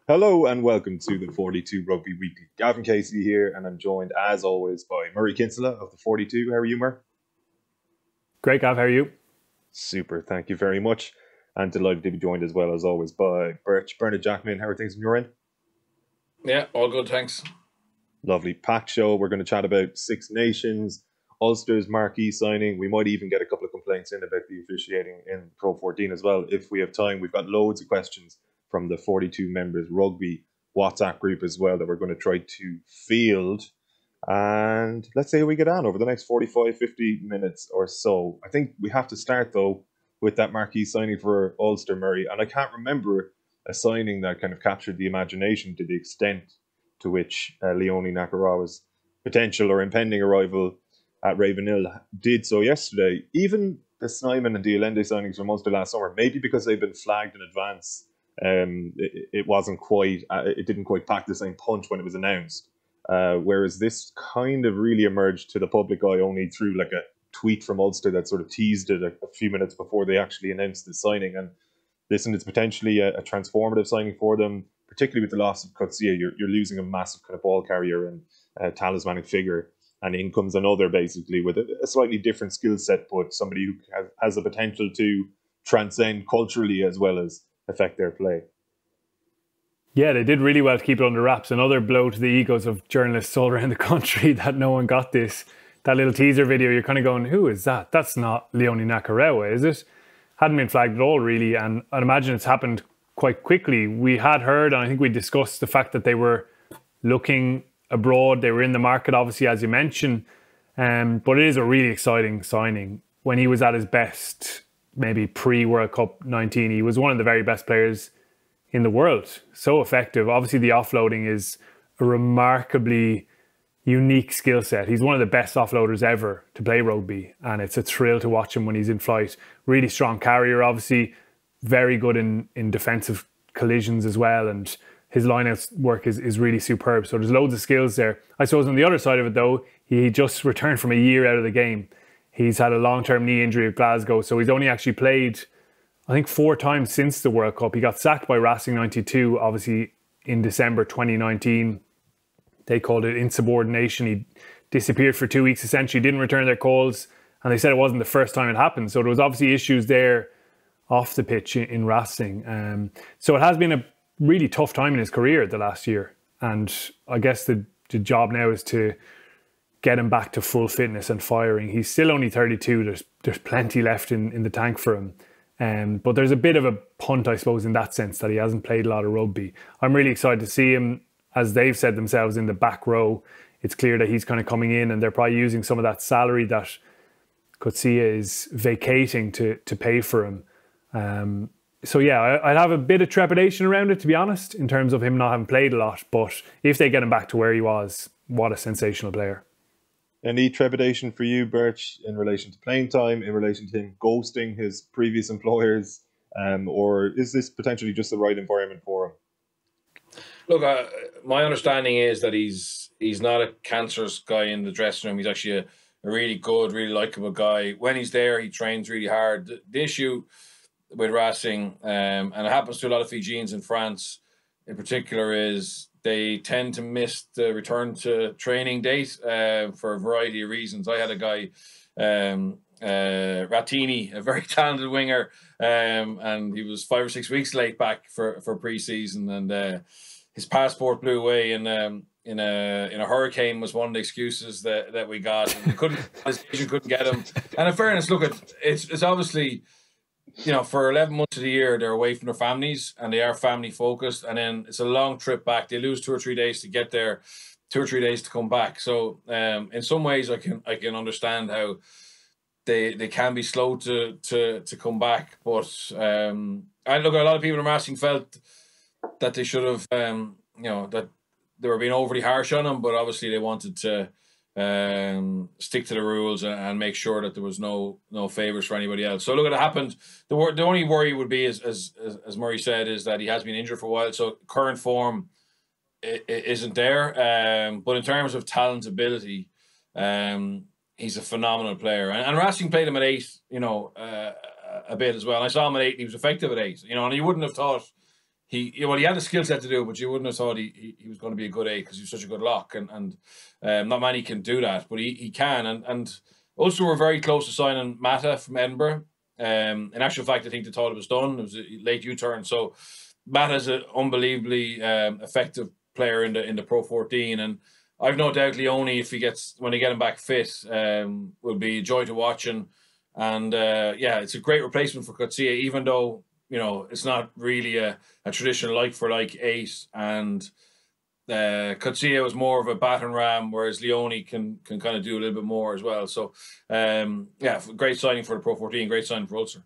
Hello and welcome to the 42 Rugby Weekly. Gavin Casey here, and I'm joined as always by Murray Kinsella of the 42. How are you, Mur? Great, Gav. How are you? Super, thank you very much. And delighted to be joined as well as always by Bernard Jackman. How are things on your end? Yeah, all good, thanks. Lovely packed show. We're going to chat about Six Nations, Ulster's marquee signing. We might even get a couple of complaints in about the officiating in Pro 14 as well if we have time. We've got loads of questions from the 42 members rugby WhatsApp group as well that we're going to try to field. And let's see how we get on over the next 45, 50 minutes or so. I think we have to start, though, with that marquee signing for Ulster, Murray. And I can't remember a signing that kind of captured the imagination to the extent to which Leone Nakarawa's potential or impending arrival at Ravenhill did so yesterday. Even the Snyman and the Allende signings from Munster last summer, maybe because they've been flagged in advance, it wasn't quite, it didn't quite pack the same punch when it was announced. Whereas this kind of really emerged to the public eye only through like a tweet from Ulster that sort of teased it a few minutes before they actually announced the signing. And listen, it's potentially a transformative signing for them, particularly with the loss of Coetzee. You're losing a massive kind of ball carrier and talismanic figure, and in comes another basically with a slightly different skill set, but somebody who has the potential to transcend culturally as well as affect their play. Yeah, they did really well to keep it under wraps. Another blow to the egos of journalists all around the country that no one got this. That little teaser video, you're kind of going, who is that? That's not Leone Nakarawa, is it? Hadn't been flagged at all, really. And I'd imagine it's happened quite quickly. We had heard, and I think we discussed the fact that they were looking abroad. They were in the market, obviously, as you mentioned. But it is a really exciting signing. When he was at his best, maybe pre-World Cup 19, he was one of the very best players in the world. So effective. Obviously, the offloading is a remarkably unique skill set. He's one of the best offloaders ever to play rugby, and it's a thrill to watch him when he's in flight. Really strong carrier, obviously, very good in defensive collisions as well, and his line-out work is really superb. So there's loads of skills there. I suppose on the other side of it, though, he just returned from a year out of the game. He's had a long-term knee injury at Glasgow, so he's only actually played, I think, 4 times since the World Cup. He got sacked by Racing 92, obviously, in December 2019. They called it insubordination. He disappeared for 2 weeks, essentially, didn't return their calls. And they said it wasn't the first time it happened. So there was obviously issues there off the pitch in Racing. So it has been a really tough time in his career the last year. And I guess the job now is to get him back to full fitness and firing. He's still only 32. There's plenty left in the tank for him. But there's a bit of a punt, I suppose, in that sense that he hasn't played a lot of rugby. I'm really excited to see him, as they've said themselves, in the back row. It's clear that he's kind of coming in and they're probably using some of that salary that Coetzee is vacating to pay for him. So yeah, I'd have a bit of trepidation around it, to be honest, in terms of him not having played a lot. But if they get him back to where he was, what a sensational player. Any trepidation for you, Birch, in relation to playing time, in relation to him ghosting his previous employers, or is this potentially just the right environment for him? Look, my understanding is that he's not a cancerous guy in the dressing room. He's actually a really good, really likable guy. When he's there, he trains really hard. The issue with Racing, and it happens to a lot of Fijians in France in particular, is they tend to miss the return to training date for a variety of reasons. I had a guy, Rattini, a very talented winger, and he was 5 or 6 weeks late back for pre-season, and his passport blew away in a hurricane was one of the excuses that we got. And his agent couldn't get him. And in fairness, look, it's obviously, for 11 months of the year, they're away from their families and they are family focused. And then it's a long trip back. They lose 2 or 3 days to get there, 2 or 3 days to come back. So in some ways, I can understand how they can be slow to come back. But I look, a lot of people in Racing felt that they should have, that they were being overly harsh on him, but obviously they wanted to stick to the rules and make sure that there was no favours for anybody else. So look, it happened. The only worry would be, as Murray said, is that he has been injured for a while, so current form isn't there. But in terms of talent, ability, he's a phenomenal player. And Racing played him at 8, a bit as well. And I saw him at 8, and he was effective at 8. And you wouldn't have thought he had the skill set to do it, but you wouldn't have thought he was going to be a good 8 because he's such a good lock, and not many can do that, but he can. And Ulster were very close to signing Mata from Edinburgh. In actual fact, I think they thought it was done. It was a late U-turn. So Mata's an unbelievably effective player in the Pro 14, and I've no doubt Leone, when they get him back fit, will be a joy to watch. And it's a great replacement for Coetzee, even though it's not really a traditional like for like 8, and Coetzee was more of a battering ram, whereas Leone can kind of do a little bit more as well. So great signing for the Pro 14, great signing for Ulster.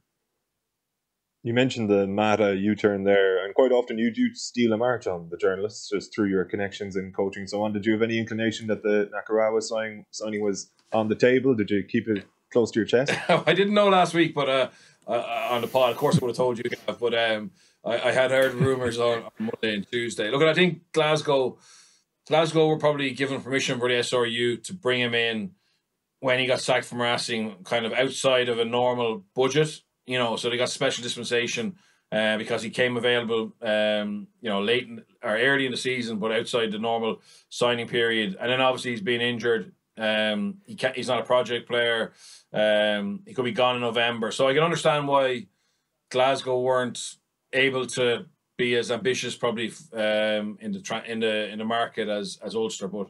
You mentioned the Mata U-turn there, and quite often you do steal a march on the journalists just through your connections in coaching and so on. Did you have any inclination that the Nakarawa signing was on the table? Did you keep it close to your chest? I didn't know last week, but on the pod, of course I would have told you, but I had heard rumours on Monday and Tuesday. Look, I think Glasgow were probably given permission for the SRU to bring him in when he got sacked from Racing, kind of outside of a normal budget. So they got special dispensation because he came available, late or early in the season, but outside the normal signing period. And then obviously he's been injured. He's not a project player. He could be gone in November. So I can understand why Glasgow weren't able to be as ambitious probably in the market as Ulster. But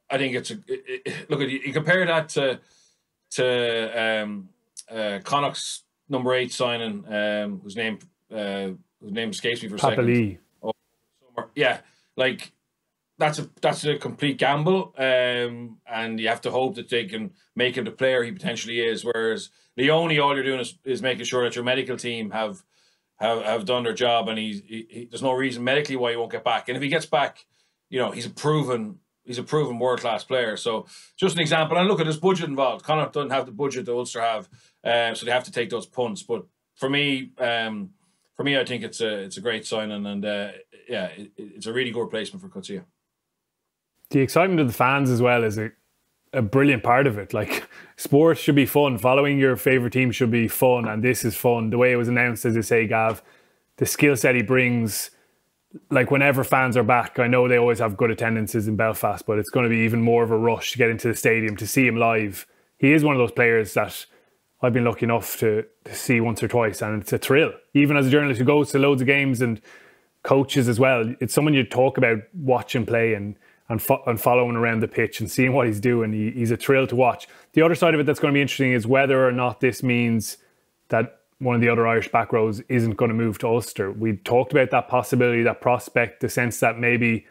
I think you compare that to Connacht's number 8 signing, whose name escapes me for a second. That's a complete gamble, and you have to hope that they can make him the player he potentially is. Whereas Leone, all you're doing is making sure that your medical team have done their job, and there's no reason medically why he won't get back. And if he gets back, he's a proven world-class player. So just an example. And look, there's budget involved. Connacht doesn't have the budget that Ulster have, so they have to take those punts. But for me, I think it's a great signing, and it's a really good replacement for Coetzee. The excitement of the fans as well is a brilliant part of it. Like, sports should be fun. Following your favourite team should be fun, and this is fun. The way it was announced, as you say, Gav, the skill set he brings, like whenever fans are back, I know they always have good attendances in Belfast, but it's going to be even more of a rush to get into the stadium to see him live. He is one of those players that I've been lucky enough to see once or twice, and it's a thrill. Even as a journalist who goes to loads of games and coaches as well, it's someone you talk about watching play and following around the pitch and seeing what he's doing. He's a thrill to watch. The other side of it that's going to be interesting is whether or not this means that one of the other Irish back rows isn't going to move to Ulster. We talked about that possibility, that prospect, the sense that maybe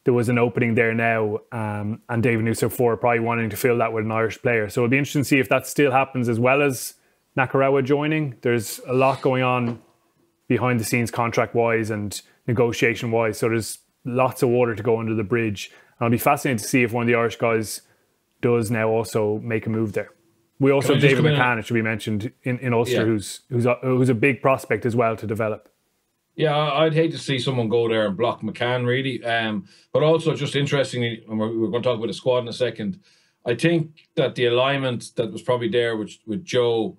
there was an opening there now, and David Nucerafor probably wanting to fill that with an Irish player. So it'll be interesting to see if that still happens, as well as Nakarawa joining. There's a lot going on behind the scenes contract-wise and negotiation-wise. So there's lots of water to go under the bridge. And I'll be fascinated to see if one of the Irish guys does now also make a move there. We also have David McCann, it should be mentioned, in Ulster, who's a big prospect as well to develop. Yeah, I'd hate to see someone go there and block McCann, really. But also, just interestingly, and we're going to talk about the squad in a second, I think that the alignment that was probably there with Joe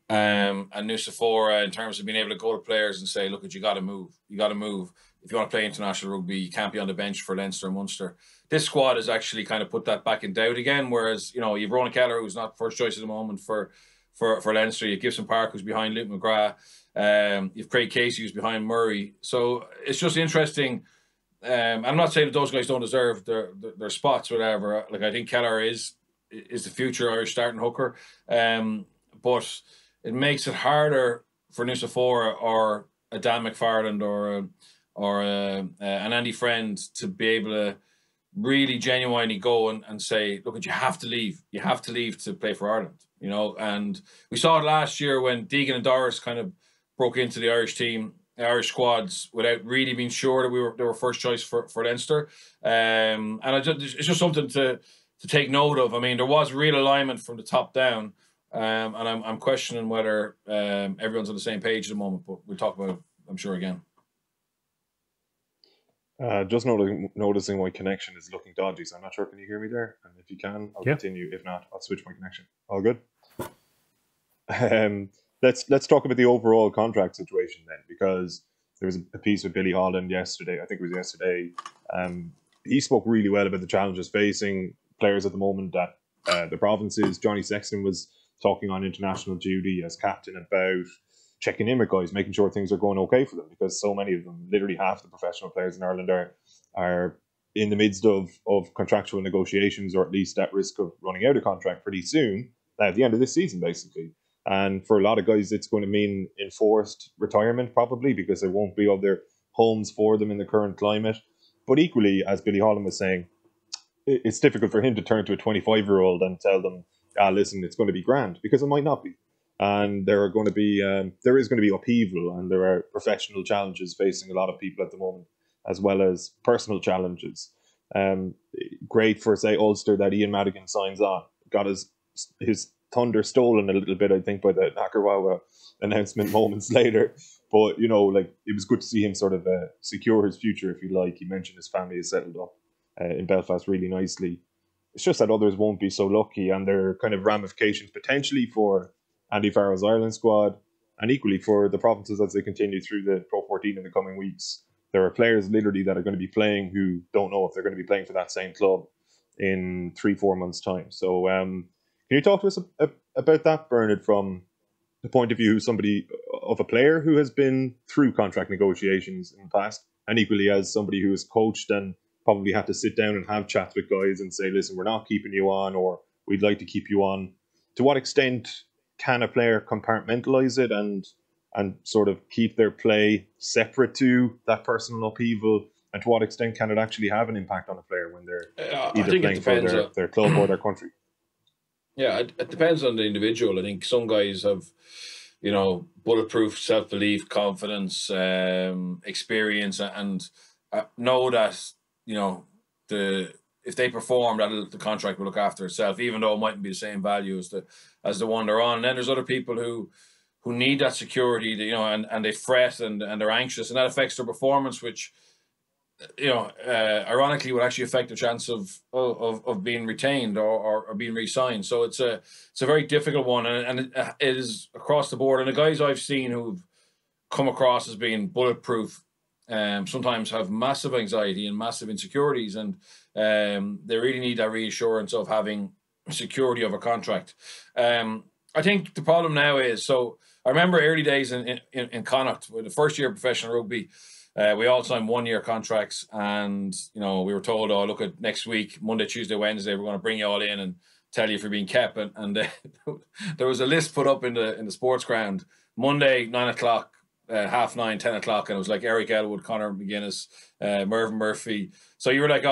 and Nucerafor in terms of being able to go to players and say, look, you got to move. You got to move. If you want to play international rugby, you can't be on the bench for Leinster and Munster. This squad has actually kind of put that back in doubt again, whereas, you've Ronan Keller, who's not first choice at the moment for Leinster. You've Gibson Park, who's behind Luke McGrath. You've Craig Casey, who's behind Murray. So it's just interesting. I'm not saying that those guys don't deserve their spots, whatever. Like, I think Keller is the future Irish starting hooker. But it makes it harder for Nucerafor or a Dan McFarland or an Andy Friend to be able to really genuinely go and say, look, you have to leave. You have to leave to play for Ireland, And we saw it last year when Deegan and Doris kind of broke into the Irish team, Irish squads, without really being sure that they were first choice for Leinster. And it's just something to take note of. I mean, there was real alignment from the top down, and I'm questioning whether everyone's on the same page at the moment. But we'll talk about it, I'm sure, again. Just noticing my connection is looking dodgy, so I'm not sure. Can you hear me there? And if you can, I'll continue. If not, I'll switch my connection. All good? Let's talk about the overall contract situation then, because there was a piece with Billy Holland yesterday. I think it was yesterday. He spoke really well about the challenges facing players at the moment that the provinces. Johnny Sexton was talking on international duty as captain about checking in with guys, making sure things are going okay for them, because so many of them, literally half the professional players in Ireland, are in the midst of contractual negotiations, or at least at risk of running out of contract pretty soon, at the end of this season, basically. And for a lot of guys, it's going to mean enforced retirement, probably, because there won't be other homes for them in the current climate. But equally, as Billy Holland was saying, it's difficult for him to turn to a 25-year-old and tell them, listen, it's going to be grand, because it might not be. And there is going to be upheaval, and there are professional challenges facing a lot of people at the moment, as well as personal challenges. Great for, say, Ulster that Ian Madigan signs on. Got his thunder stolen a little bit, I think, by the Nakarawa announcement moments later. But, you know, like, it was good to see him sort of secure his future, if you like. He mentioned his family is settled up in Belfast really nicely. It's just that others won't be so lucky, and there are kind of ramifications potentially for Andy Farrell's Ireland squad, and equally for the provinces as they continue through the Pro 14 in the coming weeks. There are players literally that are going to be playing who don't know if they're going to be playing for that same club in 3-4 months' time. So can you talk to us about that, Bernard, from the point of view of a player who has been through contract negotiations in the past, and equally as somebody who has coached and probably had to sit down and have chats with guys and say, listen, we're not keeping you on, or we'd like to keep you on. To what extent can a player compartmentalize it and sort of keep their play separate to that personal upheaval? And to what extent can it actually have an impact on a player when they're either playing for their club or their country? Yeah, it depends on the individual. I think some guys have, you know, bulletproof self-belief, confidence, experience, and know that, you know, if they perform, that the contract will look after itself, even though it mightn't be the same value as the one they're on. And then there's other people who need that security, you know, and they fret and they're anxious, and that affects their performance, which, you know, ironically would actually affect the chance of being retained or being re-signed. So it's a very difficult one, and it is across the board. And the guys I've seen who've come across as being bulletproof sometimes have massive anxiety and massive insecurities, and they really need that reassurance of having security of a contract. I think the problem now is, so I remember early days in Connacht, with the first year of professional rugby, we all signed 1-year contracts, and, you know, we were told, oh, look, at next week, Monday, Tuesday, Wednesday, we're going to bring you all in and tell you if you're being kept. And there was a list put up in the sports ground, Monday, 9 o'clock, 9:30, 10 o'clock, and it was like Eric Elwood, Conor McGuinness, Mervyn Murphy. So you were like,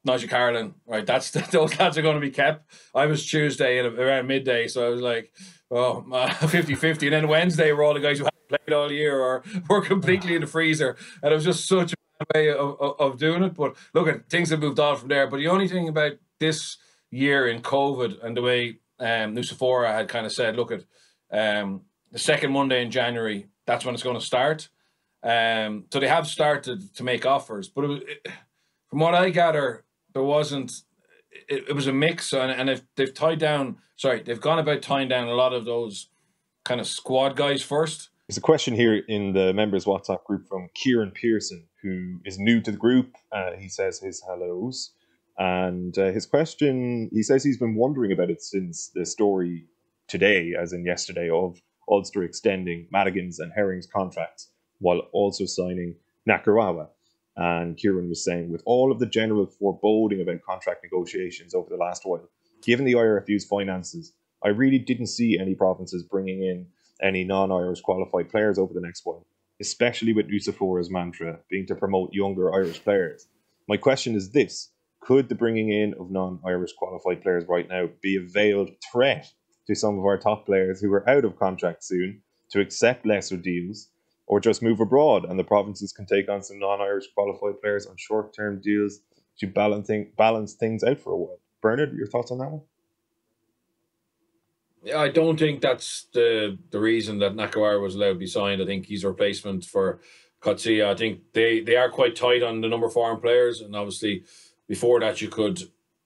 Nigel Carlin, right? Those lads are going to be kept. I was Tuesday at around midday, so I was like, 50-50. And then Wednesday were all the guys who hadn't played all year or were completely in the freezer. And it was just such a bad way of doing it. But look, things have moved on from there. But the only thing about this year in COVID and the way Nusafora had kind of said, look, at the second Monday in January, that's when it's going to start. So they have started to make offers. But from what I gather, there wasn't. It was a mix, and they've gone about tying down a lot of those kind of squad guys first. There's a question here in the members WhatsApp group from Kieran Pearson, who is new to the group. He says his hellos, and his question, he says he's been wondering about it since the story today, as in yesterday, of Ulster extending Madigan's and Herring's contracts while also signing Nakarawa. And Kieran was saying, with all of the general foreboding about contract negotiations over the last while, given the IRFU's finances, I really didn't see any provinces bringing in any non-Irish qualified players over the next while, especially with Nusafora's mantra being to promote younger Irish players. My question is this: could the bringing in of non-Irish qualified players right now be a veiled threat to some of our top players who are out of contract soon to accept lesser deals, or just move abroad and the provinces can take on some non-Irish qualified players on short-term deals to balance things out for a while? Bernard, your thoughts on that one? Yeah, I don't think that's the reason that Nakarawa was allowed to be signed. I think he's a replacement for Kotsia. I think they are quite tight on the number of foreign players, and obviously before that you could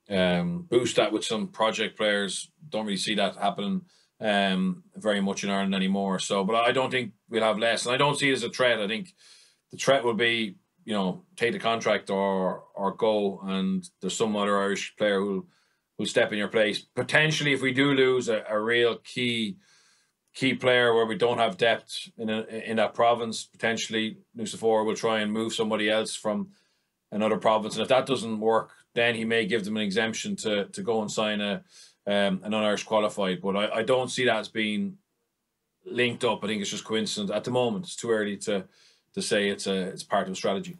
boost that with some project players. Don't really see that happening very much in Ireland anymore. So, but I don't think we'll have less, and I don't see it as a threat. I think the threat will be, take the contract or go, and there's some other Irish player who'll step in your place. Potentially, if we do lose a real key player where we don't have depth in that province, potentially Nucifora will try and move somebody else from another province. And if that doesn't work, then he may give them an exemption to go and sign an non-Irish qualified. But I don't see that as being linked up. I think it's just coincidence at the moment. It's too early to say it's part of a strategy.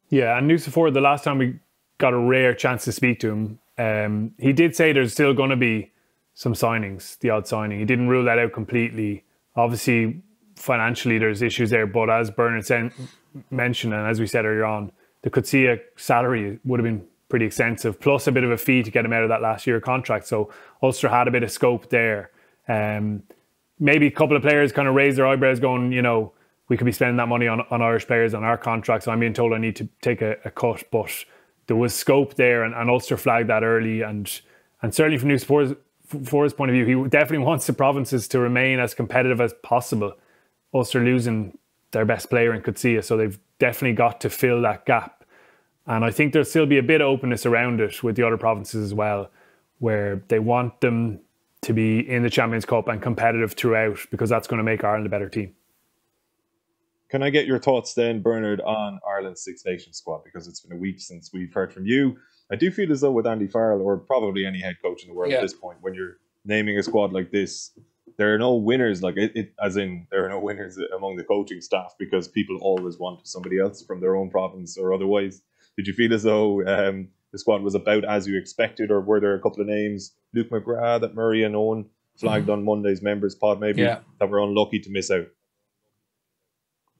Yeah, and Nucifora, the last time we got a rare chance to speak to him, he did say there's still going to be some signings, the odd signing. He didn't rule that out completely. Obviously, financially, there's issues there, but as Bernard mentioned, and as we said earlier on, the Kinsella salary would have been pretty extensive, plus a bit of a fee to get him out of that last year contract. So Ulster had a bit of scope there. Maybe a couple of players kind of raised their eyebrows going, we could be spending that money on Irish players on our contract, so I'm being told I need to take a cut. But there was scope there, and Ulster flagged that early. And certainly from Nucifora's point of view, he definitely wants the provinces to remain as competitive as possible. Ulster losing their best player in Kinsella, so they've definitely got to fill that gap. And I think there'll still be a bit of openness around it with the other provinces as well, where they want them to be in the Champions Cup and competitive throughout, because that's going to make Ireland a better team. Can I get your thoughts then, Bernard, on Ireland's Six Nations squad? Because it's been a week since we've heard from you. I do feel as though with Andy Farrell, or probably any head coach in the world at this point, when you're naming a squad like this, there are no winners. As in there are no winners among the coaching staff, because people always want somebody else from their own province or otherwise. Did you feel as though the squad was about as you expected, or were there a couple of names, Luke McGrath, that Murray and Owen flagged on Monday's members pod maybe, that were unlucky to miss out?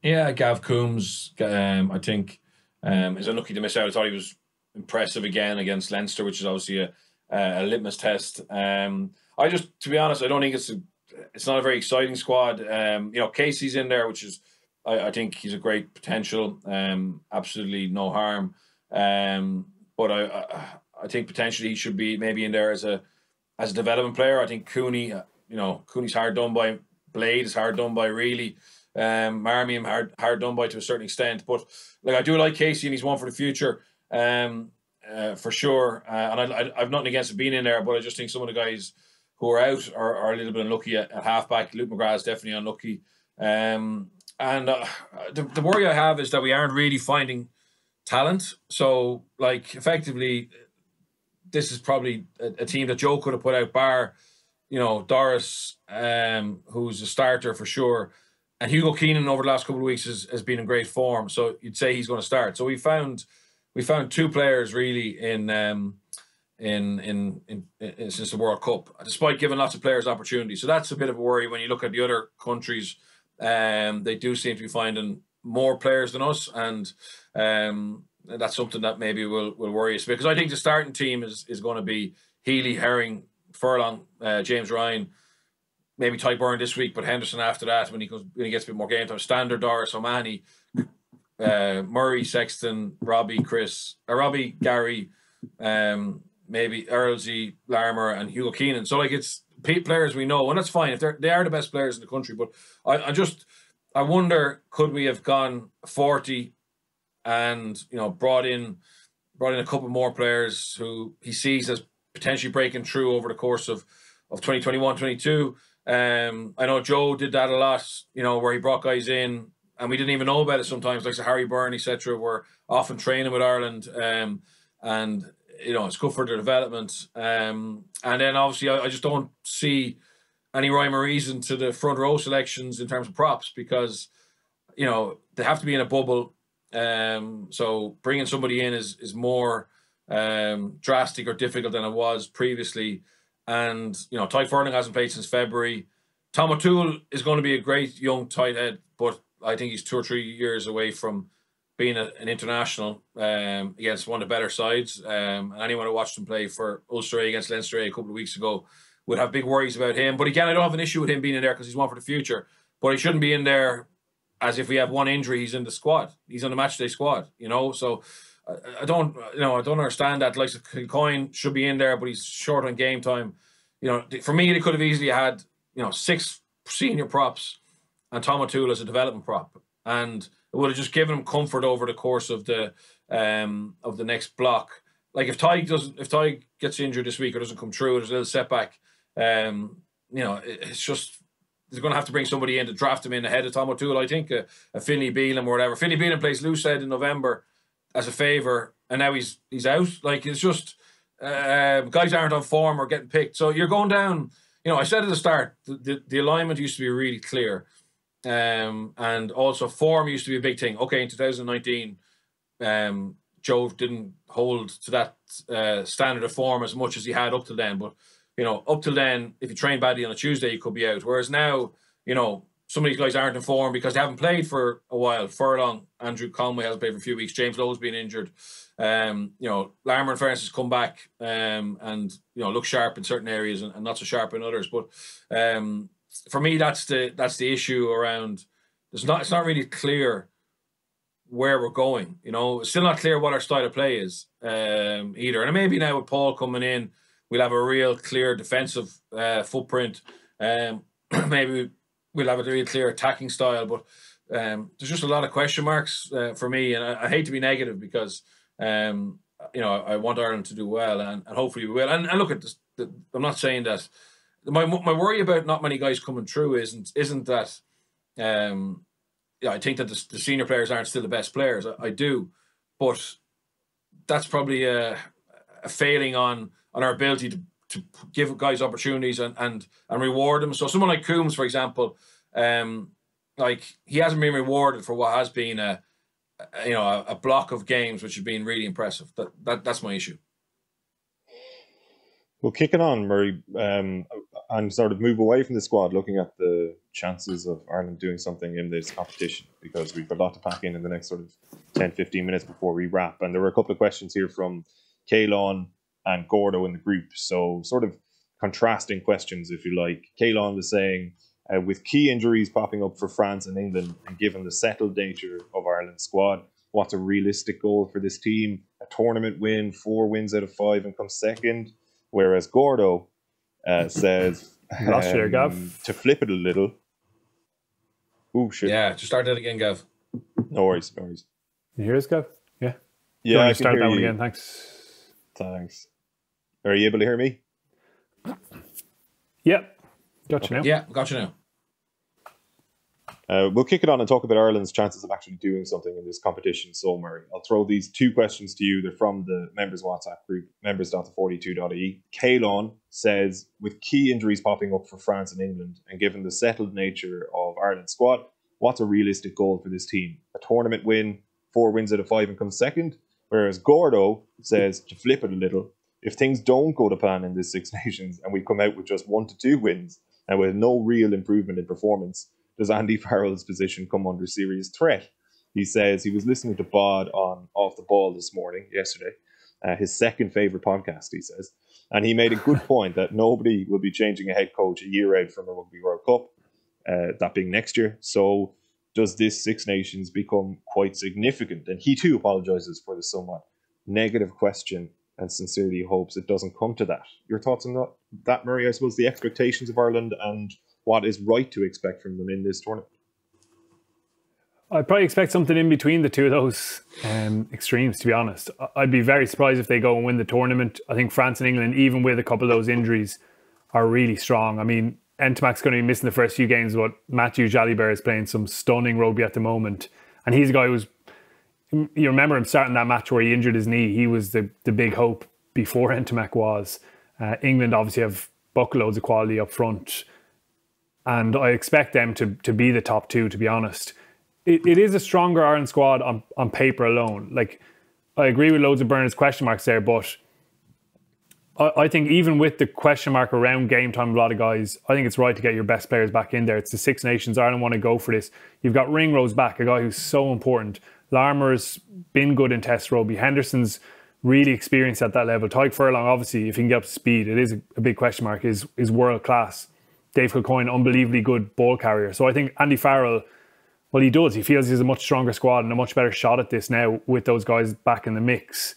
Yeah, Gav Coombs, I think, is unlucky to miss out. I thought he was impressive again against Leinster, which is obviously a litmus test. To be honest, I don't think it's not a very exciting squad. Casey's in there, which is, I think he's a great potential. Absolutely no harm. But I think potentially he should be maybe in there as a development player. I think Cooney, Cooney's hard done by. Blade is hard done by, really. Marmion hard done by to a certain extent, but I do like Casey, and he's one for the future, for sure. And I've nothing against it being in there, but I just think some of the guys who are out are a little bit unlucky at halfback. Luke McGrath is definitely unlucky, and the worry I have is that we aren't really finding talent. So effectively, this is probably a team that Joe could have put out, bar Doris, who's a starter for sure. And Hugo Keenan over the last couple of weeks has been in great form, so you'd say he's going to start. So we found two players really in since the World Cup, despite giving lots of players opportunities. So that's a bit of a worry when you look at the other countries. They do seem to be finding more players than us, and that's something that maybe will worry us, because I think the starting team is going to be Healy, Herring, Furlong, James Ryan. Maybe Ty Byrne this week, but Henderson after that when he gets a bit more game time. Standard, Doris, O'Mahony, Murray, Sexton, Robbie, Gary, maybe Earlsey, Larmer, and Hugo Keenan. So it's players we know, and that's fine if they are the best players in the country. But I wonder, could we have gone 40 and brought in a couple more players who he sees as potentially breaking through over the course of 2021-22. I know Joe did that a lot, where he brought guys in and we didn't even know about it sometimes, like Harry Byrne, etc. were often training with Ireland, and it's good for their development. And then obviously I just don't see any rhyme or reason to the front row selections in terms of props, because they have to be in a bubble. So bringing somebody in is more drastic or difficult than it was previously. And, Ty Furlong hasn't played since February. Tom O'Toole is going to be a great young tight head, but I think he's 2 or 3 years away from being an international against one of the better sides. And anyone who watched him play for Ulster against Leinster a couple of weeks ago would have big worries about him. But again, I don't have an issue with him being in there because he's one for the future. But he shouldn't be in there as if we have one injury, he's in the squad. He's on the matchday squad, So I don't understand that. Like Kilcoyne should be in there, but he's short on game time. For me, they could have easily had 6 senior props and Tom O'Toole as a development prop, and It would have just given him comfort over the course of the next block. Like if Ty gets injured this week or doesn't come through, there's a little setback. It's just they're going to have to bring somebody in to draft him in ahead of Tom O'Toole. I think a Finney Beelan or whatever. Finney Beelan plays Loosehead in November as a favour, and now he's out. Like it's just guys aren't on form or getting picked. So you're going down. I said at the start the alignment used to be really clear, and also form used to be a big thing. Okay, in 2019, Joe didn't hold to that standard of form as much as he had up till then, but. Up till then, if you train badly on a Tuesday, you could be out. Whereas now, some of these guys aren't in form because they haven't played for a while. Furlong, Andrew Conway hasn't played for a few weeks. James Lowe's been injured. Larmour and Ferris has come back and look sharp in certain areas and not so sharp in others. But for me, that's the issue around. It's not really clear where we're going. It's still not clear what our style of play is either. And maybe now with Paul coming in, we'll have a real clear defensive footprint. Maybe we'll have a real clear attacking style. But there's just a lot of question marks for me. And I hate to be negative because, I want Ireland to do well. And hopefully we will. And look at this. I'm not saying that. My worry about not many guys coming through isn't that. I think that the senior players aren't still the best players. I do. But that's probably a failing on our ability to give guys opportunities and reward them. So someone like Coombs, for example, he hasn't been rewarded for what has been a block of games which have been really impressive. That's my issue. Well, kicking on, Murray, and sort of move away from the squad, looking at the chances of Ireland doing something in this competition, because we've got a lot to pack in the next sort of 10, 15 minutes before we wrap. And there were a couple of questions here from Caelan and Gordo in the group. So sort of contrasting questions, if you like. Caelan was saying, with key injuries popping up for France and England, and given the settled nature of Ireland's squad, what's a realistic goal for this team? A tournament win, 4 wins out of 5 and come second. Whereas Gordo says, Lost you, Gav. To flip it a little. Oh, shit. Yeah, just start that again, Gav. No worries. You hear us, Gav? Yeah. Yeah, I can start hear that you. one again. Thanks. Are you able to hear me? Yep. Got you now. Yeah, got you now. We'll kick it on and talk about Ireland's chances of actually doing something in this competition. So, Murray, I'll throw these 2 questions to you. They're from the members' WhatsApp group, members.the42.ie. Caelan says, with key injuries popping up for France and England, and given the settled nature of Ireland's squad, what's a realistic goal for this team? A tournament win, 4 wins out of 5 and come second? Whereas Gordo says, to flip it a little, if things don't go to plan in this Six Nations and we come out with just 1 to 2 wins and with no real improvement in performance, does Andy Farrell's position come under serious threat? He says he was listening to Bod on Off the Ball yesterday, his second favourite podcast, he says, and he made a good point that nobody will be changing a head coach a year out from the Rugby World Cup, that being next year. So does this Six Nations become quite significant? And he too apologises for the somewhat negative question and sincerely hopes it doesn't come to that. Your thoughts on that, Murray? I suppose the expectations of Ireland and what is right to expect from them in this tournament. I'd probably expect something in between the two of those extremes, to be honest. I'd be very surprised if they go and win the tournament. I think France and England, even with a couple of those injuries, are really strong. I mean, Entomac's going to be missing the first few games, but Matthew Jalibert is playing some stunning rugby at the moment. And he's a guy who's, you remember him starting that match where he injured his knee. He was the big hope before Entomac was. England obviously have buckloads of quality up front. And I expect them to be the top 2, to be honest. It is a stronger Ireland squad on paper alone. Like, I agree with loads of Bernard's question marks there, but I think even with the question mark around game time, a lot of guys, I think it's right to get your best players back in there. It's the Six Nations. Ireland want to go for this. You've got Ringrose back, a guy who's so important. Larmour's been good in Test rugby. Henderson's really experienced at that level. Tyke Furlong, obviously, if he can get up to speed, it is a big question mark, is world class. Dave Kilcoyne, unbelievably good ball carrier. So I think Andy Farrell, well, he does. He feels he has a much stronger squad and a much better shot at this now with those guys back in the mix.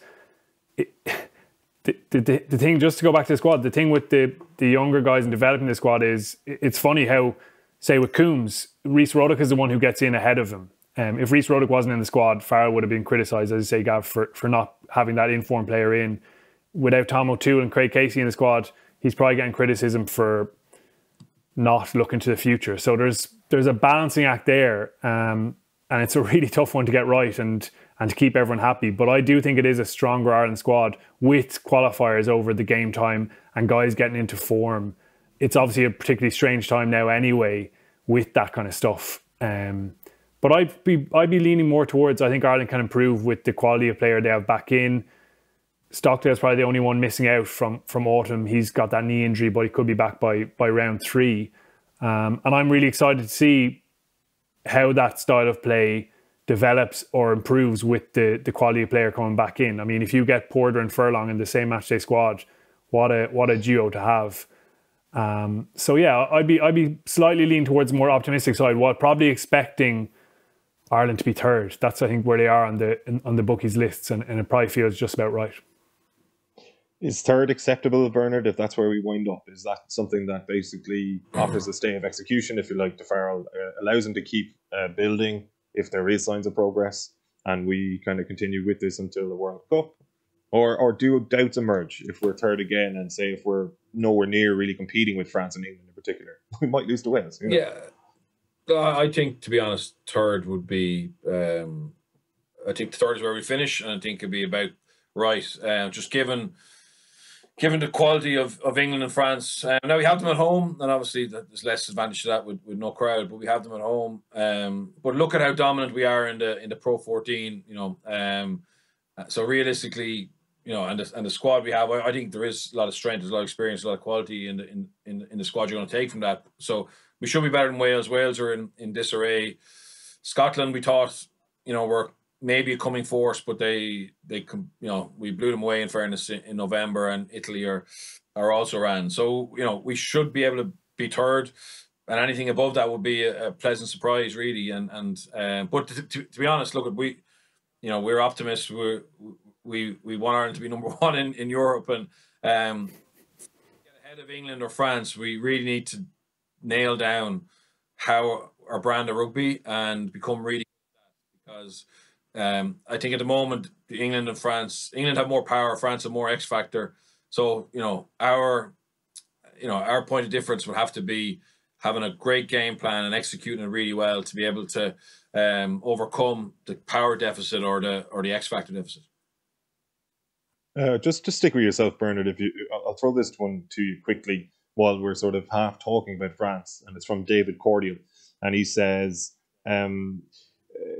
The thing, just to go back to the squad, the thing with the younger guys and developing the squad is, it's funny how, say with Coombs, Rhys Ruddock is the one who gets in ahead of him. If Rhys Ruddock wasn't in the squad, Farrell would have been criticised, as you say, Gav, for not having that informed player in. Without Tom O'Toole and Craig Casey in the squad, he's probably getting criticism for not looking to the future. So there's a balancing act there, and it's a really tough one to get right and to keep everyone happy. But I do think it is a stronger Ireland squad with qualifiers over the game time and guys getting into form. It's obviously a particularly strange time now anyway with that kind of stuff. But I'd be leaning more towards, I think Ireland can improve with the quality of player they have back in. Stockdale's probably the only one missing out from autumn. He's got that knee injury, but he could be back by round 3. And I'm really excited to see how that style of play develops or improves with the quality of player coming back in. I mean, if you get Porter and Furlong in the same matchday squad, what a duo to have. So yeah, I'd be slightly leaning towards the more optimistic side, while probably expecting Ireland to be third. That's, I think, where they are on the bookies lists, and it probably feels just about right. Is third acceptable, Bernard, if that's where we wind up? Is that something that basically offers a stay of execution, if you like, to Farrell, allows him to keep building if there is signs of progress, and we kind of continue with this until the World Cup? Or do doubts emerge if we're third again, and say if we're nowhere near really competing with France and England in particular, we might lose to Wales? You know? Yeah, I think, to be honest, third would be. I think third is where we finish, and I think it'd be about right. Just given the quality of England and France. Now we have them at home, and obviously there's less advantage to that with no crowd, but we have them at home. But look at how dominant we are in the Pro 14. You know, so realistically, you know, and the squad we have, I think there is a lot of strength, there's a lot of experience, a lot of quality in the squad you're going to take from that. So we should be better than Wales. Wales are in disarray. Scotland, we thought, you know, were maybe a coming force, but they you know, we blew them away in fairness in November, and Italy are also ran. So, you know, we should be able to be third, and anything above that would be a pleasant surprise, really. But to be honest, look, we're optimists. We want Ireland to be number one in Europe, and get ahead of England or France. We really need to nail down how our brand of rugby and become really good at that, because I think at the moment England have more power, France have more X factor. So, you know, our point of difference would have to be having a great game plan and executing it really well to be able to overcome the power deficit or the X factor deficit. Just to stick with yourself, Bernard, I'll throw this one to you quickly while we're sort of half talking about France, and it's from David Cordial, and he says,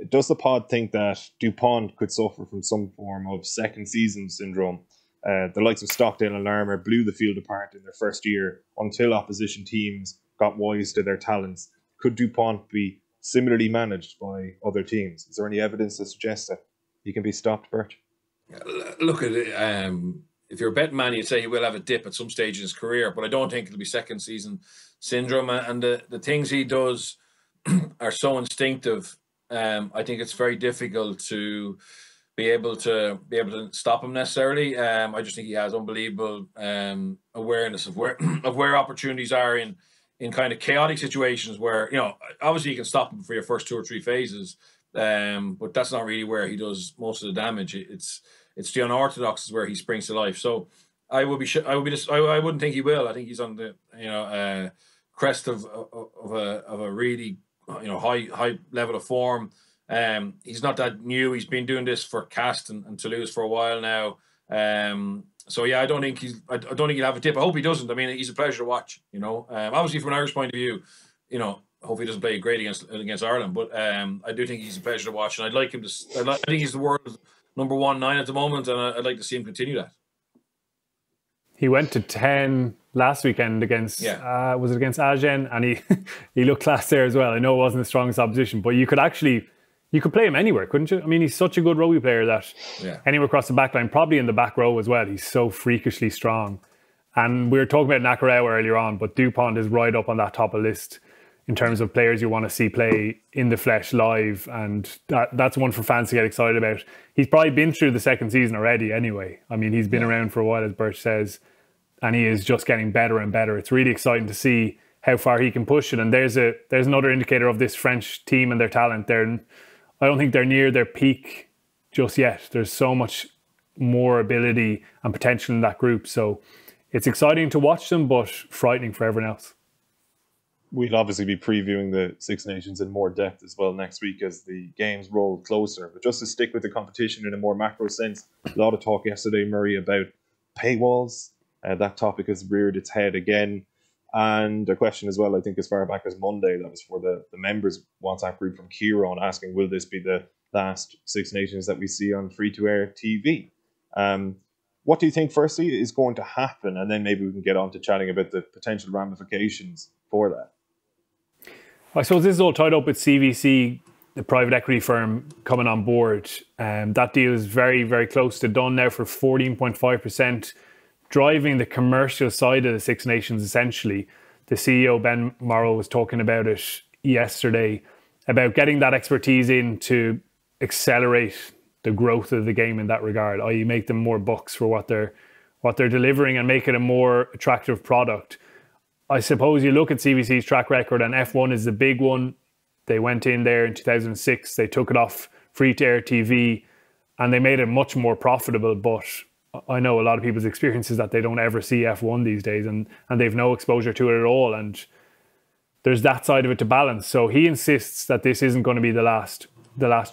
does the pod think that Dupont could suffer from some form of second season syndrome? The likes of Stockdale and Larmer blew the field apart in their first year until opposition teams got wise to their talents. Could Dupont be similarly managed by other teams? Is there any evidence to suggest that he can be stopped, Bert? Look at it. If you're a betting man, you'd say he will have a dip at some stage in his career, but I don't think it'll be second season syndrome. And the things he does are so instinctive. I think it's very difficult to be able to stop him necessarily. I just think he has unbelievable awareness of where opportunities are in kind of chaotic situations where, you know, obviously you can stop him for your first 2 or 3 phases, but that's not really where he does most of the damage. It's the unorthodox is where he springs to life. So I wouldn't think he will. I think he's on the crest of a really high level of form. He's not that new. He's been doing this for Cast and Toulouse for a while now. So yeah, I don't think he'll have a dip. I hope he doesn't. I mean, he's a pleasure to watch. You know, obviously from an Irish point of view, you know, hopefully he doesn't play great against Ireland. But I do think he's a pleasure to watch, and I'd like him to. I think he's the world's number 1-9 at the moment, and I'd like to see him continue that. He went to 10 last weekend against, was it against Agen? And he looked class there as well. I know it wasn't the strongest opposition, but you could play him anywhere, couldn't you? I mean, he's such a good rugby player that anywhere across the back line, probably in the back row as well. He's so freakishly strong. And we were talking about Nakarawa earlier on, but Dupont is right up on that top of the list in terms of players you want to see play in the flesh live. And that's one for fans to get excited about. He's probably been through the second season already anyway. I mean, he's been around for a while, as Birch says, and he is just getting better and better. It's really exciting to see how far he can push it. And there's another indicator of this French team and their talent. I don't think they're near their peak just yet. There's so much more ability and potential in that group. So it's exciting to watch them, but frightening for everyone else. We'll obviously be previewing the Six Nations in more depth as well next week as the games roll closer. But just to stick with the competition in a more macro sense, a lot of talk yesterday, Murray, about paywalls. That topic has reared its head again. And a question as well, I think as far back as Monday, that was for the members WhatsApp group from Kieran asking, will this be the last Six Nations that we see on free-to-air TV? What do you think, firstly, is going to happen? And then maybe we can get on to chatting about the potential ramifications for that. I suppose this is all tied up with CVC, the private equity firm, coming on board. That deal is very, very close to done now for 14.5%, driving the commercial side of the Six Nations, essentially. The CEO, Ben Morrow, was talking about it yesterday, about getting that expertise in to accelerate the growth of the game in that regard, i.e. make them more bucks for what they're delivering and make it a more attractive product. I suppose you look at CVC's track record, and F1 is the big one. They went in there in 2006, they took it off free-to-air TV, and they made it much more profitable. But I know a lot of people's experience is that they don't ever see F1 these days, and they've no exposure to it at all. And there's that side of it to balance. So he insists that this isn't going to be the last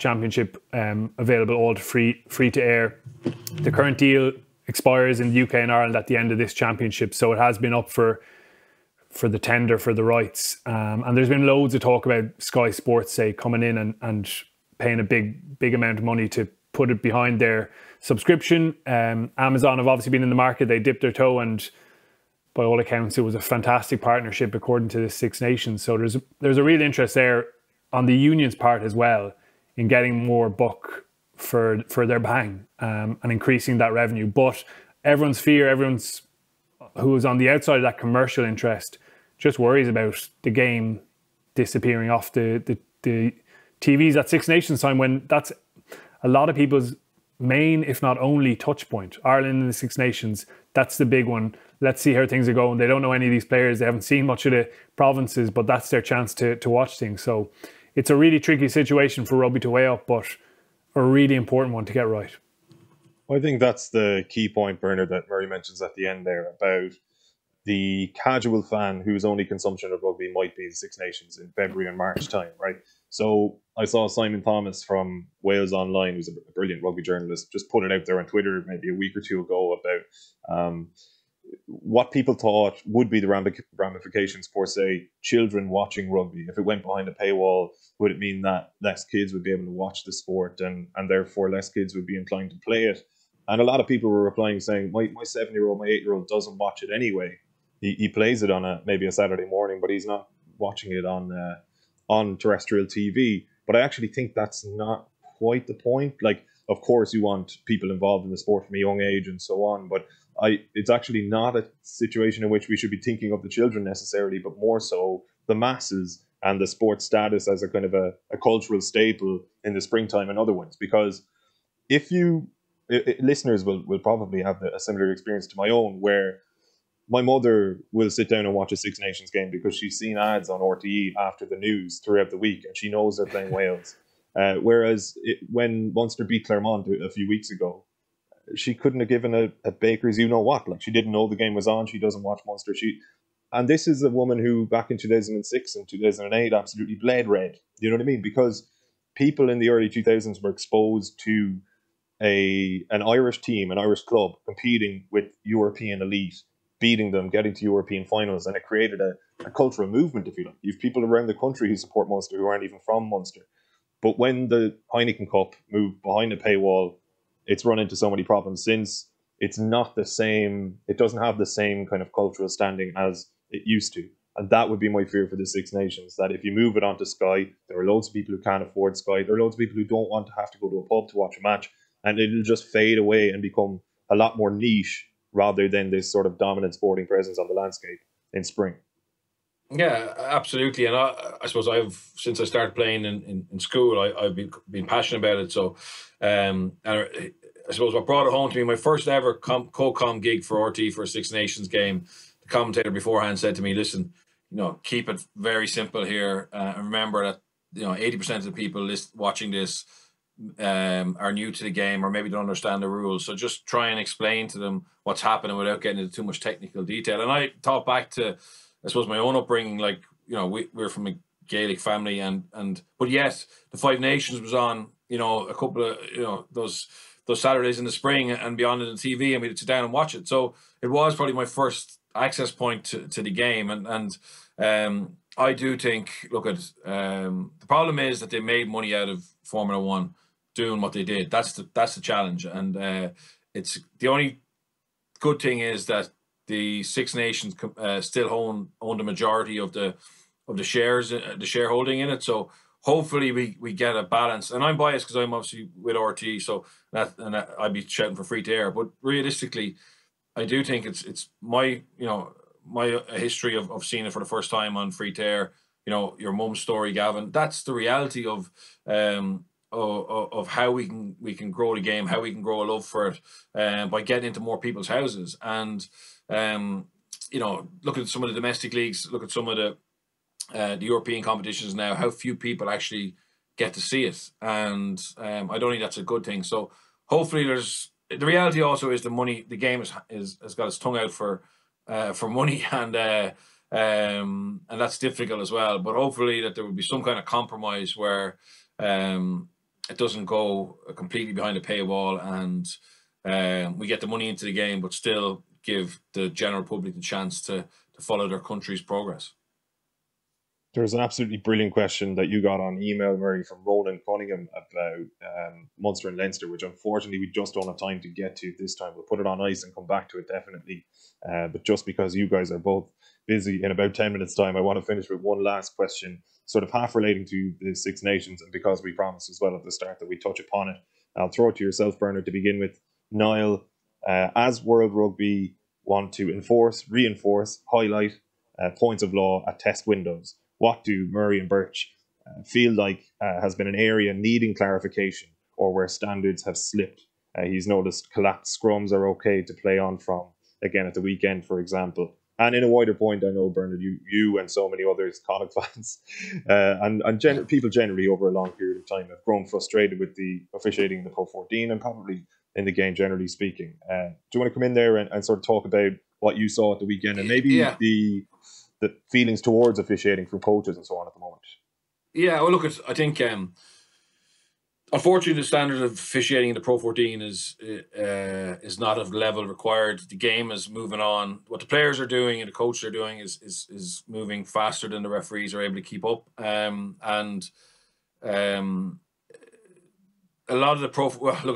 championship available all to free to air. The current deal expires in the UK and Ireland at the end of this championship, so it has been up for the tender for the rights. And there's been loads of talk about Sky Sports, say, coming in and paying a big amount of money to put it behind their subscription. Amazon have obviously been in the market. They dipped their toe, and by all accounts, it was a fantastic partnership according to the Six Nations. So there's a real interest there on the union's part as well in getting more buck for their bang and increasing that revenue. But everyone's fear, who is on the outside of that commercial interest, just worries about the game disappearing off the TVs at Six Nations time, when that's a lot of people's main, if not only, touch point. Ireland and the Six Nations, that's the big one. Let's see how things are going. They don't know any of these players. They haven't seen much of the provinces, but that's their chance to watch things. So it's a really tricky situation for rugby to weigh up, but a really important one to get right. I think that's the key point, Bernard, that Murray mentions at the end there about the casual fan whose only consumption of rugby might be the Six Nations in February and March time, right? So I saw Simon Thomas from Wales Online, who's a brilliant rugby journalist, just put it out there on Twitter maybe a week or two ago about what people thought would be the ramifications for, say, children watching rugby. If it went behind a paywall, would it mean that less kids would be able to watch the sport and therefore less kids would be inclined to play it? And a lot of people were replying saying, my 7-year-old, my 8-year-old doesn't watch it anyway. He plays it on maybe a Saturday morning, but he's not watching it on terrestrial TV. But I actually think that's not quite the point. Like, of course, you want people involved in the sport from a young age and so on, but it's actually not a situation in which we should be thinking of the children necessarily, but more so the masses and the sports status as a kind of a cultural staple in the springtime and other ones. Because listeners will probably have a similar experience to my own, where my mother will sit down and watch a Six Nations game because she's seen ads on RTE after the news throughout the week and she knows they're playing Wales. Whereas when Munster beat Clermont a few weeks ago, she couldn't have given a baker's you-know-what. Like, she didn't know the game was on. She doesn't watch Munster. And this is a woman who back in 2006 and 2008 absolutely bled red. You know what I mean? Because people in the early 2000s were exposed to an Irish team, an Irish club, competing with European elite, beating them, getting to European finals, and it created a cultural movement, if you like. You have people around the country who support Munster who aren't even from Munster. But when the Heineken Cup moved behind a paywall, it's run into so many problems since. It's not the same, it doesn't have the same kind of cultural standing as it used to. And that would be my fear for the Six Nations, that if you move it onto Sky, there are loads of people who can't afford Sky. There are loads of people who don't want to have to go to a pub to watch a match, and it'll just fade away and become a lot more niche rather than this sort of dominant sporting presence on the landscape in spring. Yeah, absolutely. And I suppose since I started playing in school, I've been passionate about it. So and I suppose what brought it home to me, my first ever co-com gig for RT for a Six Nations game, the commentator beforehand said to me, listen, keep it very simple here. And remember that 80% of the people watching this are new to the game, or maybe don't understand the rules. So just try and explain to them what's happening without getting into too much technical detail. And I thought back to, I suppose, my own upbringing. Like, we're from a Gaelic family, but yes, the Five Nations was on, a couple of, those Saturdays in the spring and beyond on the TV, and we'd sit down and watch it. So it was probably my first access point to the game. And I do think, look at, the problem is that they made money out of Formula One doing what they did. That's the challenge. And it's the only good thing is that the Six Nations still own the majority of the shares, the shareholding in it. So hopefully we get a balance. And I'm biased because I'm obviously with RT, so I'd be shouting for free to air. But realistically, I do think it's my my history of seeing it for the first time on free to air. Your mum's story, Gavin. That's the reality of how we can grow the game, how we can grow a love for it, by getting into more people's houses. And look at some of the domestic leagues, look at some of the European competitions now, how few people actually get to see it. And I don't think that's a good thing. So hopefully the reality also is the money, the game has got its tongue out for money, and that's difficult as well. But hopefully that there will be some kind of compromise where it doesn't go completely behind a paywall, and we get the money into the game, but still give the general public the chance to follow their country's progress. There's an absolutely brilliant question that you got on email, Murray, from Roland Cunningham about Munster and Leinster, which unfortunately we just don't have time to get to this time. We'll put it on ice and come back to it definitely. But just because you guys are both busy in about 10 minutes' time, I want to finish with one last question, sort of half relating to the Six Nations, and because we promised as well at the start that we touch upon it. I'll throw it to yourself, Bernard, to begin with. Niall, as World Rugby want to reinforce, highlight points of law at test windows, what do Murray and Birch feel like has been an area needing clarification, or where standards have slipped? He's noticed collapsed scrums are okay to play on from, again at the weekend, for example. And in a wider point, I know, Bernard, you and so many others, Connacht fans, and people generally over a long period of time have grown frustrated with the officiating in the Pro 14 and probably in the game, generally speaking. Do you want to come in there and sort of talk about what you saw at the weekend, and maybe the feelings towards officiating from coaches and so on at the moment? Yeah, well, look, I think unfortunately the standard of officiating in the Pro 14 is not of the level required. The game is moving on. What the players are doing and the coaches are doing is moving faster than the referees are able to keep up. And a lot of the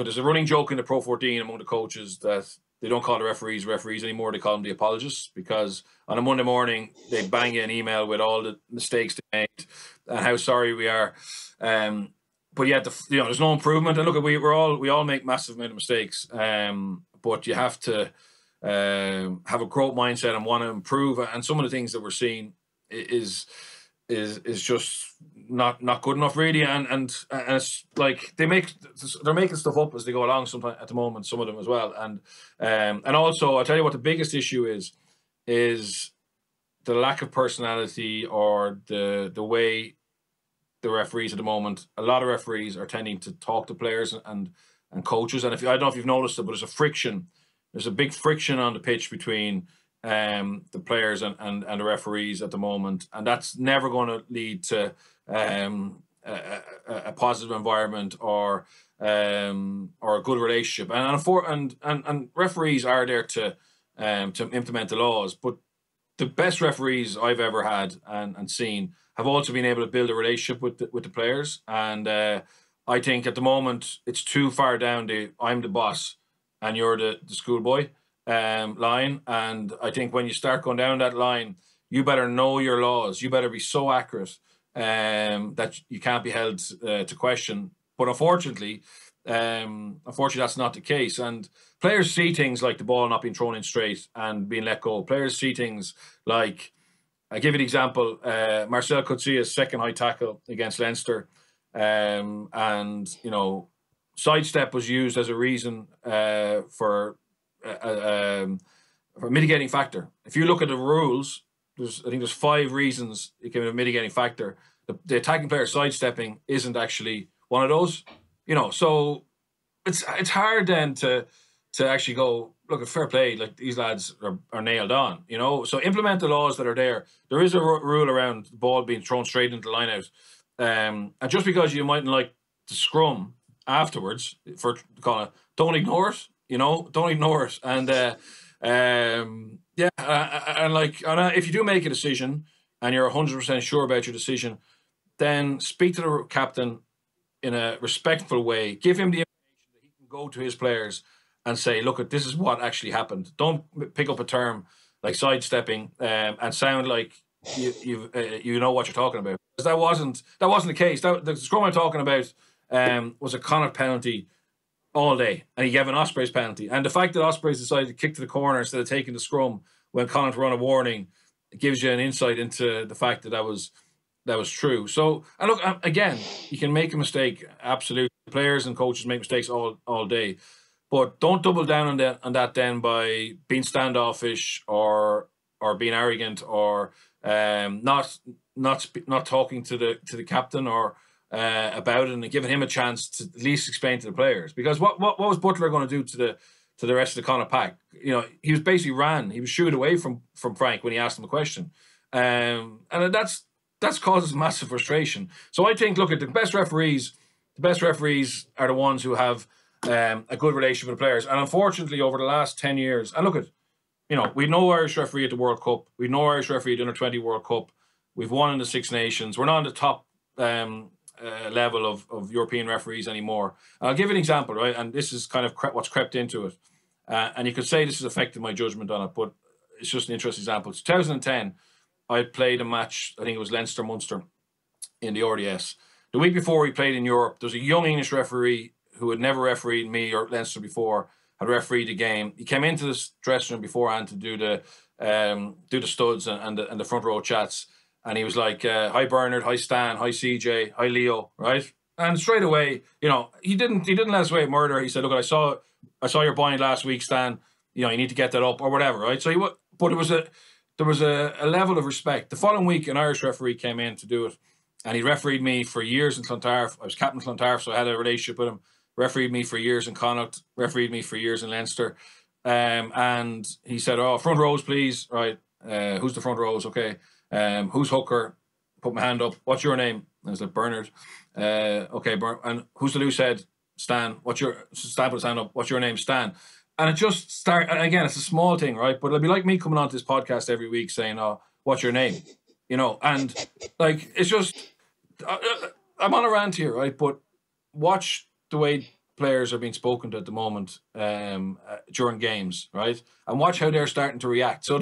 there's a running joke in the Pro 14 among the coaches that they don't call the referees anymore. They call them the apologists, because on a Monday morning they bang you an email with all the mistakes they made and how sorry we are. But yet, there's no improvement. And look, we all make massive amount of mistakes. But you have to have a growth mindset and want to improve. And some of the things that we're seeing is just not good enough, really. And it's like they're making stuff up as they go along sometimes at the moment, some of them as well. And also, I'll tell you what the biggest issue is the lack of personality, or the way the referees at the moment. A lot of referees are tending to talk to players and coaches. And I don't know if you've noticed it, but there's a big friction on the pitch between the players and the referees at the moment, and that's never going to lead to a positive environment or a good relationship. And referees are there to implement the laws, but the best referees I've ever had and seen have also been able to build a relationship with the players. And I think at the moment it's too far down the I'm the boss and you're the schoolboy line. And I think when you start going down that line, you better know your laws. You better be so accurate that you can't be held to question. But unfortunately, that's not the case. And players see things like the ball not being thrown in straight and being let go. Players see things like, I give you an example, Marcel Coetzee second high tackle against Leinster, and sidestep was used as a reason for a mitigating factor. If you look at the rules, I think there's 5 reasons it can be a mitigating factor. the attacking player sidestepping isn't actually one of those. So it's hard then to actually go, look, at fair play, like these lads are nailed on, So implement the laws that are there. There is a rule around the ball being thrown straight into the line out. And just because you mightn't like the scrum afterwards, don't ignore it, don't ignore it. And if you do make a decision and you're 100% sure about your decision, then speak to the captain in a respectful way. Give him the information that he can go to his players and say, look, this is what actually happened. Don't pick up a term like sidestepping and sound like you know what you're talking about. Because that wasn't the case. The scrum I'm talking about was a Connacht penalty all day, and he gave an Ospreys penalty. And the fact that Ospreys decided to kick to the corner instead of taking the scrum when Connacht were on a warning, it gives you an insight into the fact that was true. So, and look, again, you can make a mistake. Absolutely, players and coaches make mistakes all day. But don't double down on that then by being standoffish or being arrogant or not talking to the captain or about it and giving him a chance to at least explain to the players. Because what was Butler going to do to the rest of the Connacht pack? He was basically he was shooed away from Frank when he asked him a question, and that's causes massive frustration. So I think, look, at the best referees are the ones who have a good relationship with the players. And unfortunately, over the last 10 years, and look at, we know Irish referee at the World Cup. We know Irish referee at the Under-20 World Cup. We've won in the Six Nations. We're not on the top level of European referees anymore. And I'll give you an example, right? And this is kind of what's crept into it. And you could say this has affected my judgment on it, but it's just an interesting example. 2010, I played a match, I think it was Leinster-Munster in the RDS. The week before we played in Europe, there was a young English referee who had never refereed me or Leinster before, had refereed the game. He came into the dressing room beforehand to do the studs and the front row chats. And he was like, hi Bernard, hi Stan, hi CJ, hi Leo, right? And straight away, he didn't let us away with murder. He said, look, I saw your bind last week, Stan. You need to get that up or whatever, right? So there was a level of respect. The following week, an Irish referee came in to do it, and he refereed me for years in Clontarf. I was captain of Clontarf, so I had a relationship with him. Refereed me for years in Connacht, refereed me for years in Leinster. And he said, front rows, please. Right. Who's the front rows? Okay. Who's hooker? Put my hand up. What's your name? I was like, Bernard. Okay. And who's the loose head? Stan. Stan put his hand up. What's your name? Stan. And it just started. And again, it's a small thing, right? But it'll be like me coming on to this podcast every week saying, what's your name? And like, it's just, I'm on a rant here, right? But watch the way players are being spoken to at the moment during games, right? And watch how they're starting to react. So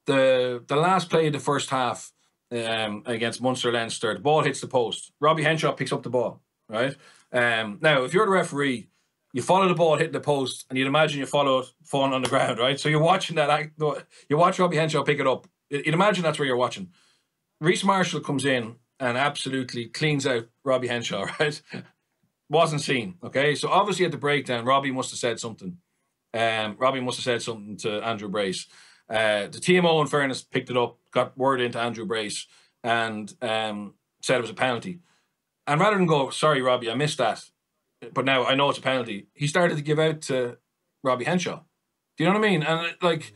the last play of the first half against Munster-Leinster, the ball hits the post. Robbie Henshaw picks up the ball, right? Now, if you're the referee, you follow the ball hitting the post, and you'd imagine you follow it falling on the ground, right? So you're watching that. You watch Robbie Henshaw pick it up. You'd imagine that's where you're watching. Reece Marshall comes in and absolutely cleans out Robbie Henshaw, right? Wasn't seen, okay? So obviously at the breakdown, Robbie must have said something. Robbie must have said something to Andrew Brace. The TMO, in fairness, picked it up, got word into Andrew Brace, and said it was a penalty. And rather than go, sorry, Robbie, I missed that, but now I know it's a penalty, he started to give out to Robbie Henshaw. Do you know what I mean? And like,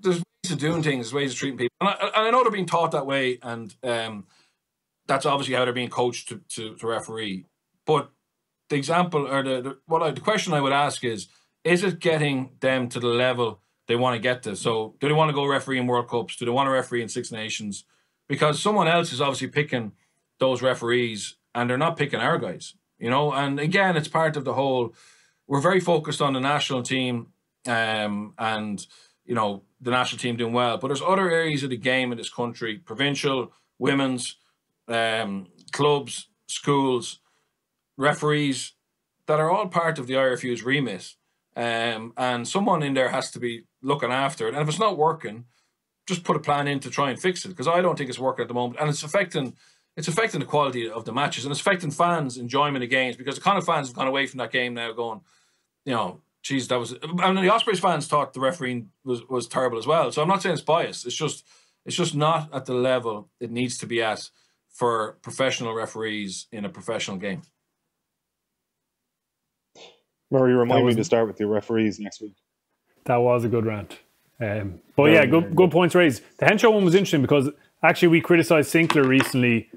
there's ways of doing things, there's ways of treating people. And I know they're being taught that way, and that's obviously how they're being coached to referee. But the example, or the question I would ask is it getting them to the level they want to get to? So do they want to go referee in World Cups? Do they want to referee in Six Nations? Because someone else is obviously picking those referees, and they're not picking our guys, And again, it's part of the whole, we're very focused on the national team and, the national team doing well. But there's other areas of the game in this country, provincial, women's, clubs, schools, referees, that are all part of the IRFU's remit. And someone in there has to be looking after it. And if it's not working, just put a plan in to try and fix it, because I don't think it's working at the moment. And it's affecting the quality of the matches, and it's affecting fans' enjoyment of games, because the Connacht fans have gone away from that game now going, geez, that was... And the Ospreys fans thought the refereeing was terrible as well. So I'm not saying it's biased. It's just not at the level it needs to be at for professional referees in a professional game. Murray, remind me to start with your referees next week. That was a good rant. But yeah, good points raised. The Henshaw one was interesting because actually we criticised Sinclair recently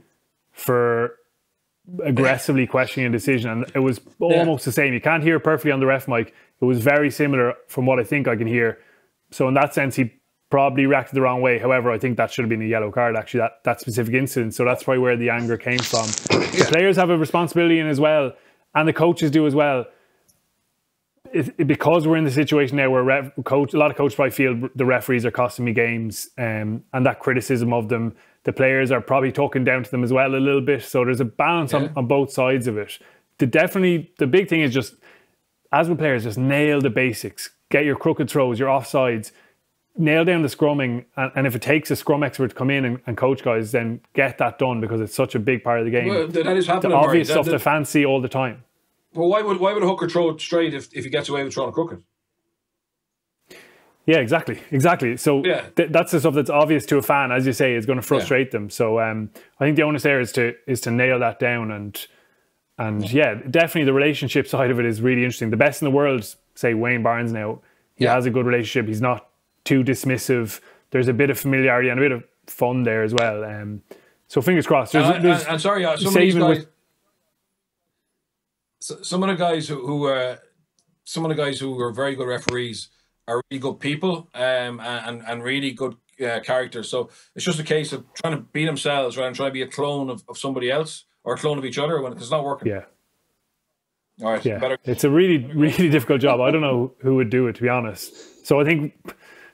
for aggressively questioning a decision, and it was almost the same. You can't hear perfectly on the ref mic. It was very similar from what I think I can hear. So in that sense, he probably reacted the wrong way. However, I think that should have been a yellow card, actually, that specific incident. So that's probably where the anger came from. The players have a responsibility in as well, and the coaches do as well. Because we're in the situation now where a lot of coaches probably feel the referees are costing me games, and that criticism of them, the players are probably talking down to them as well a little bit. So there's a balance on both sides of it. The big thing is just, as with players, just nail the basics. Get your crooked throws, your offsides, nail down the scrumming, and if it takes a scrum expert to come in and coach guys, then get that done, because it's such a big part of the game. Well, that is happening. The obvious stuff the fans see all the time. Well, why would a hooker throw it straight if he gets away with throwing a crooked? Yeah, exactly. So that's the stuff that's obvious to a fan, as you say, is going to frustrate them. So I think the onus there is to nail that down, and definitely the relationship side of it is really interesting. The best in the world, say Wayne Barnes now, he has a good relationship. He's not too dismissive. There's a bit of familiarity and a bit of fun there as well. So fingers crossed. Some of these guys. Some of the guys who are very good referees are really good people, and really good characters. So it's just a case of trying to be themselves rather than trying to be a clone of somebody else or a clone of each other when it's not working. Yeah. All right. Yeah. It's a really, really difficult job. I don't know who would do it, to be honest. So I think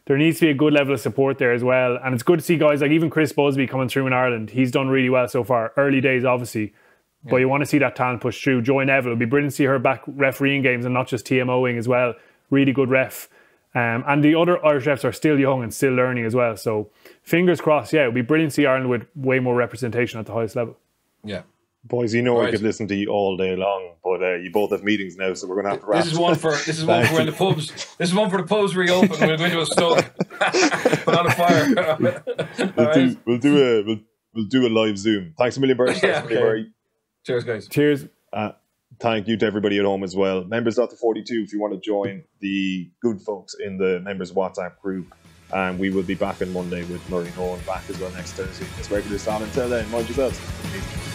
there needs to be a good level of support there as well. And it's good to see guys like even Chris Busby coming through in Ireland. He's done really well so far. Early days, obviously. But you want to see that talent push through. Joy Neville, it would be brilliant to see her back refereeing games and not just TMOing as well. Really good ref. And the other Irish refs are still young and still learning as well. So fingers crossed, it would be brilliant to see Ireland with way more representation at the highest level. Yeah. Boys, I could listen to you all day long, but you both have meetings now, so we're going to have to wrap. This is one for when the pubs. This is one for the pubs reopen. We're going to a stoke. Put on a fire. We'll do a live Zoom. Thanks a million, Bert. Cheers, guys. Cheers. Thank you to everybody at home as well. Members.the42, if you want to join the good folks in the members WhatsApp group. And we will be back on Monday with Murray Nolan back as well next Thursday. It's regular style. Until then, mind yourselves. Peace.